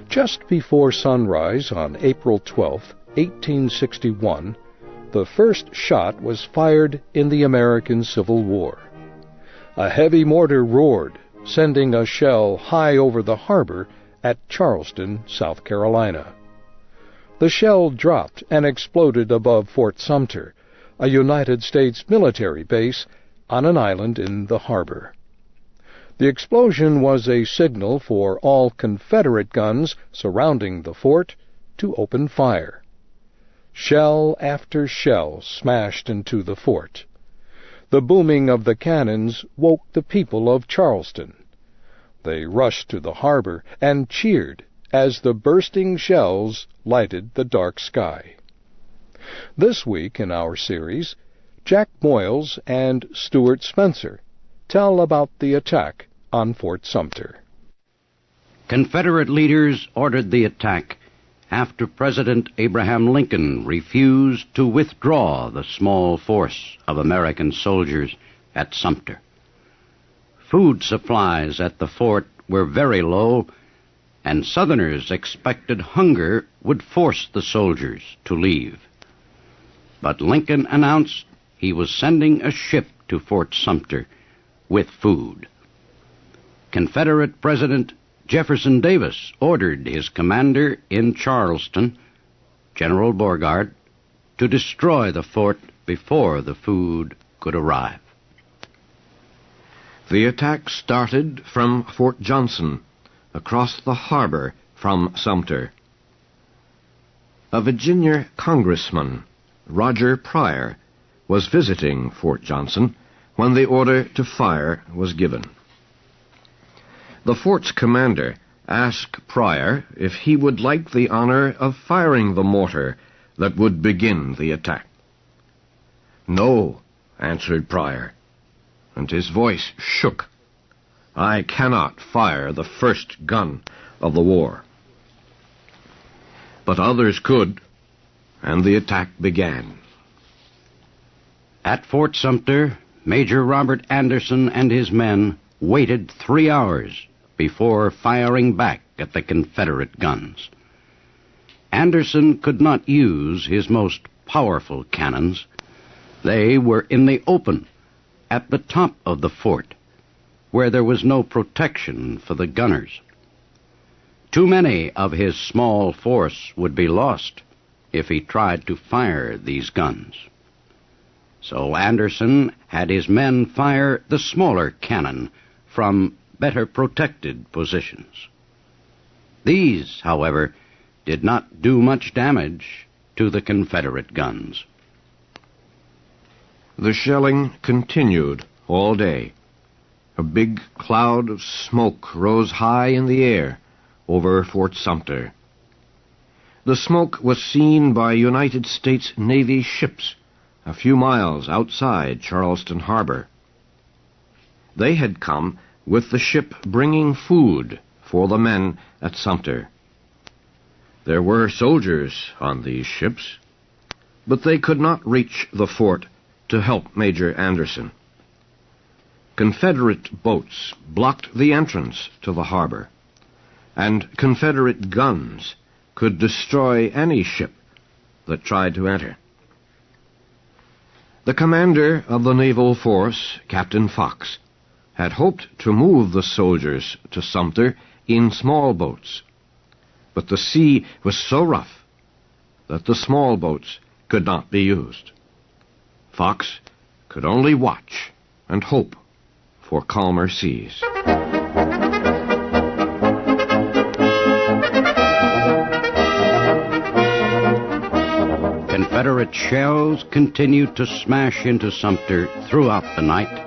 Just before sunrise on April 12, 1861, the first shot was fired in the American Civil War. A heavy mortar roared, sending a shell high over the harbor at Charleston, South Carolina. The shell dropped and exploded above Fort Sumter, a United States military base on an island in the harbor. The explosion was a signal for all Confederate guns surrounding the fort to open fire. Shell after shell smashed into the fort. The booming of the cannons woke the people of Charleston. They rushed to the harbor and cheered as the bursting shells lighted the dark sky. This week in our series, Jack Moyles and Stuart Spencer tell about the attack on Fort Sumter. Confederate leaders ordered the attack after President Abraham Lincoln refused to withdraw the small force of American soldiers at Sumter. Food supplies at the fort were very low, and Southerners expected hunger would force the soldiers to leave. But Lincoln announced he was sending a ship to Fort Sumter with food. Confederate President Jefferson Davis ordered his commander in Charleston, General Beauregard, to destroy the fort before the food could arrive. The attack started from Fort Johnson, across the harbor from Sumter. A Virginia congressman, Roger Pryor, was visiting Fort Johnson when the order to fire was given. The fort's commander asked Pryor if he would like the honor of firing the mortar that would begin the attack. "No," answered Pryor, and his voice shook. "I cannot fire the first gun of the war." But others could, and the attack began. At Fort Sumter, Major Robert Anderson and his men waited 3 hours before firing back at the Confederate guns. Anderson could not use his most powerful cannons. They were in the open, at the top of the fort, where there was no protection for the gunners. Too many of his small force would be lost if he tried to fire these guns. So Anderson had his men fire the smaller cannon from better protected positions. These, however, did not do much damage to the Confederate guns. The shelling continued all day. A big cloud of smoke rose high in the air over Fort Sumter. The smoke was seen by United States Navy ships a few miles outside Charleston Harbor. They had come with the ship bringing food for the men at Sumter. There were soldiers on these ships, but they could not reach the fort to help Major Anderson. Confederate boats blocked the entrance to the harbor, and Confederate guns could destroy any ship that tried to enter. The commander of the naval force, Captain Fox, had hoped to move the soldiers to Sumter in small boats, but the sea was so rough that the small boats could not be used. Fox could only watch and hope for calmer seas. Confederate shells continued to smash into Sumter throughout the night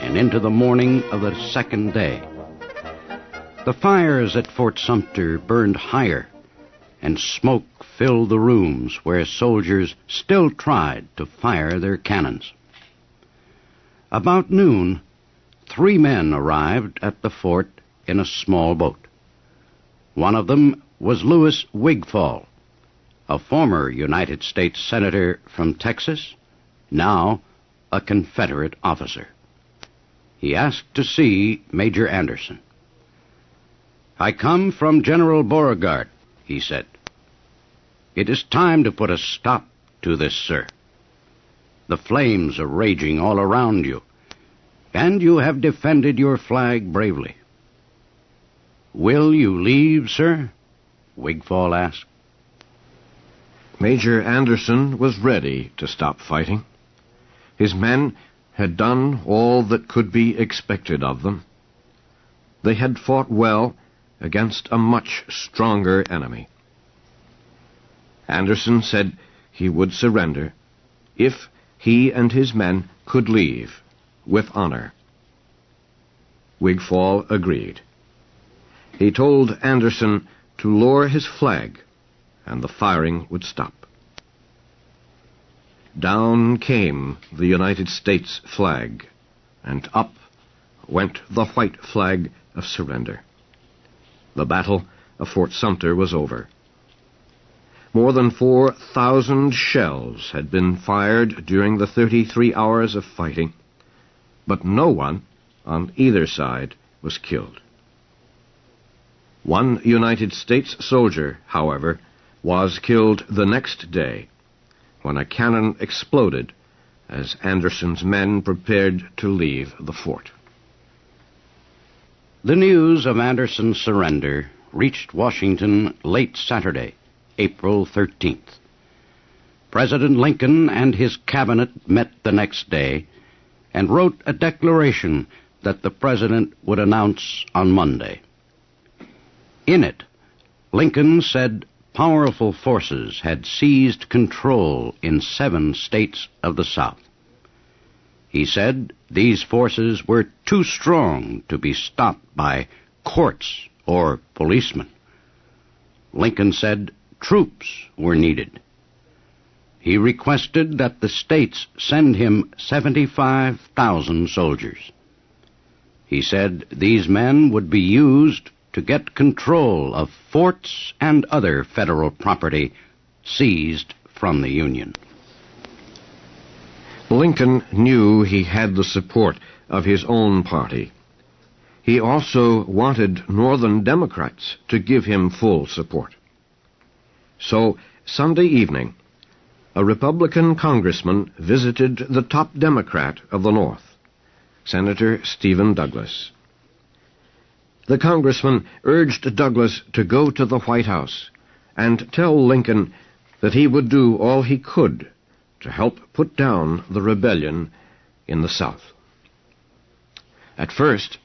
and into the morning of the second day. The fires at Fort Sumter burned higher, and smoke filled the rooms where soldiers still tried to fire their cannons. About noon, 3 men arrived at the fort in a small boat. One of them was Louis Wigfall, a former United States Senator from Texas now a Confederate officer. He asked to see Major Anderson. "I come from General Beauregard," he said. "It is time to put a stop to this, sir. The flames are raging all around you, and you have defended your flag bravely." "Will you leave, sir?" Wigfall asked. Major Anderson was ready to stop fighting. His men had done all that could be expected of them. They had fought well against a much stronger enemy. Anderson said he would surrender if he and his men could leave with honor. Wigfall agreed. He told Anderson to lower his flag, and the firing would stop. Down came the United States flag, and up went the white flag of surrender. The battle of Fort Sumter was over. More than 4,000 shells had been fired during the 33 hours of fighting, but no one on either side was killed. One United States soldier, however, was killed the next day when a cannon exploded as Anderson's men prepared to leave the fort. The news of Anderson's surrender reached Washington late Saturday, April 13th. President Lincoln and his cabinet met the next day and wrote a declaration that the president would announce on Monday. In it, Lincoln said powerful forces had seized control in 7 states of the South. He said these forces were too strong to be stopped by courts or policemen. Lincoln said troops were needed. He requested that the states send him 75,000 soldiers. He said these men would be used to get control of forts and other federal property seized from the Union. Lincoln knew he had the support of his own party. He also wanted Northern Democrats to give him full support. So, Sunday evening, a Republican congressman visited the top Democrat of the North, Senator Stephen Douglas. The congressman urged Douglas to go to the White House and tell Lincoln that he would do all he could to help put down the rebellion in the South. At first,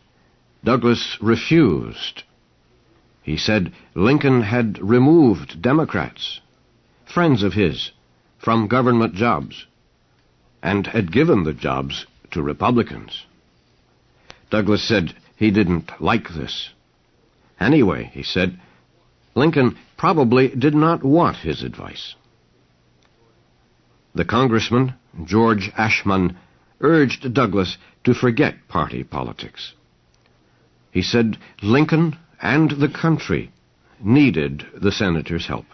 Douglas refused. He said Lincoln had removed Democrats, friends of his, from government jobs, and had given the jobs to Republicans. Douglas said he didn't like this. Anyway, he said, Lincoln probably did not want his advice. The congressman, George Ashmun, urged Douglas to forget party politics. He said Lincoln and the country needed the senator's help.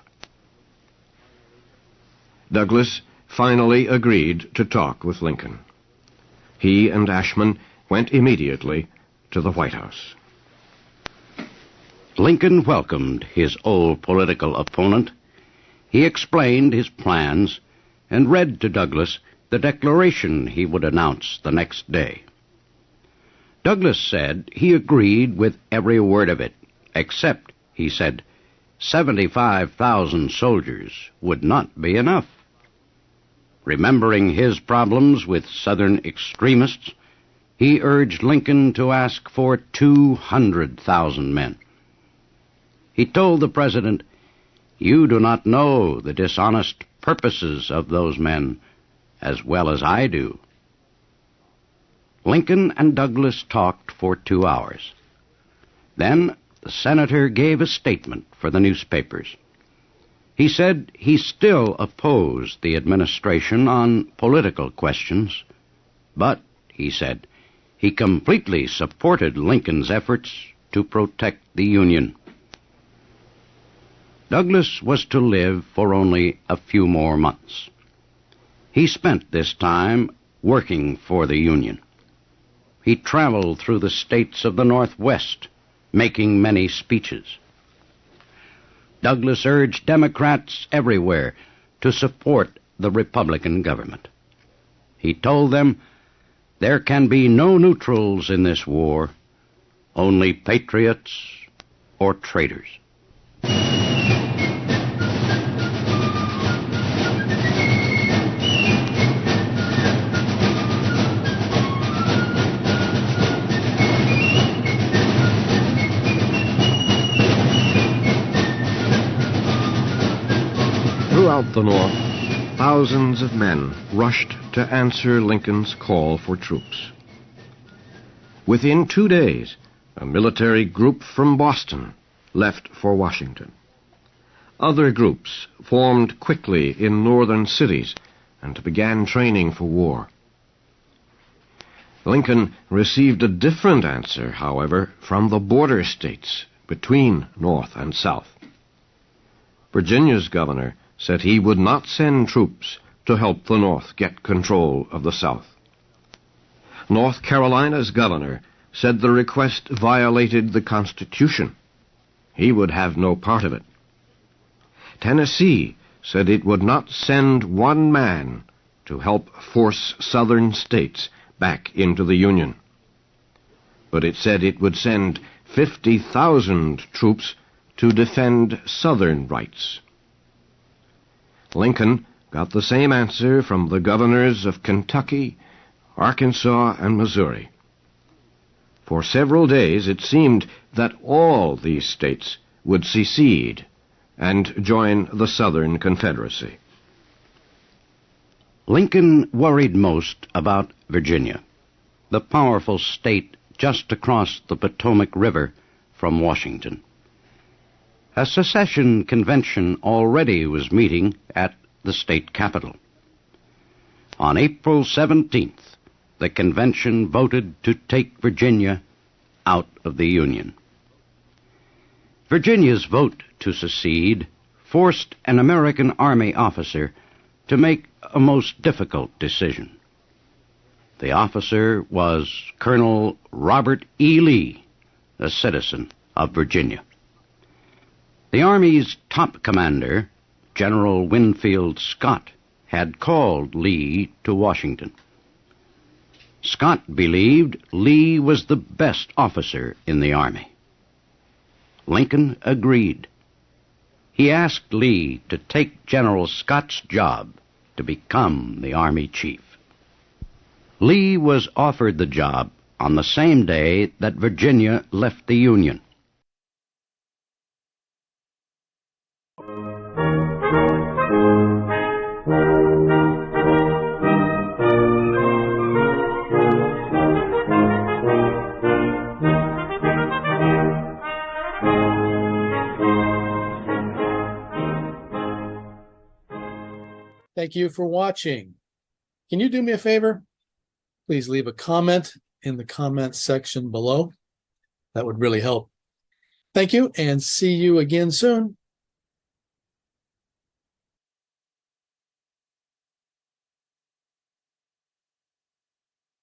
Douglas finally agreed to talk with Lincoln. He and Ashmun went immediately to the White House. Lincoln welcomed his old political opponent. He explained his plans and read to Douglas the declaration he would announce the next day. Douglas said he agreed with every word of it, except, he said, 75,000 soldiers would not be enough. Remembering his problems with Southern extremists, he urged Lincoln to ask for 200,000 men. He told the president, "You do not know the dishonest purposes of those men as well as I do." Lincoln and Douglas talked for 2 hours. Then the senator gave a statement for the newspapers. He said he still opposed the administration on political questions, but, he said, he completely supported Lincoln's efforts to protect the Union. Douglas was to live for only a few more months. He spent this time working for the Union. He traveled through the states of the Northwest, making many speeches. Douglas urged Democrats everywhere to support the Republican government. He told them, "There can be no neutrals in this war, only patriots or traitors." Throughout the North, thousands of men rushed to answer Lincoln's call for troops. Within 2 days, a military group from Boston left for Washington. Other groups formed quickly in northern cities and began training for war. Lincoln received a different answer, however, from the border states between North and South. Virginia's governor said he would not send troops to help the North get control of the South. North Carolina's governor said the request violated the Constitution. He would have no part of it. Tennessee said it would not send one man to help force southern states back into the Union. But it said it would send 50,000 troops to defend southern rights. Lincoln got the same answer from the governors of Kentucky, Arkansas, and Missouri. For several days it seemed that all these states would secede and join the Southern Confederacy. Lincoln worried most about Virginia, the powerful state just across the Potomac River from Washington. A secession convention already was meeting at the state capitol. On April 17th, the convention voted to take Virginia out of the Union. Virginia's vote to secede forced an American Army officer to make a most difficult decision. The officer was Colonel Robert E. Lee, a citizen of Virginia. The Army's top commander, General Winfield Scott, had called Lee to Washington. Scott believed Lee was the best officer in the Army. Lincoln agreed. He asked Lee to take General Scott's job to become the Army chief. Lee was offered the job on the same day that Virginia left the Union. Thank you for watching. Can you do me a favor? Please leave a comment in the comment section below. That would really help. Thank you, and see you again soon.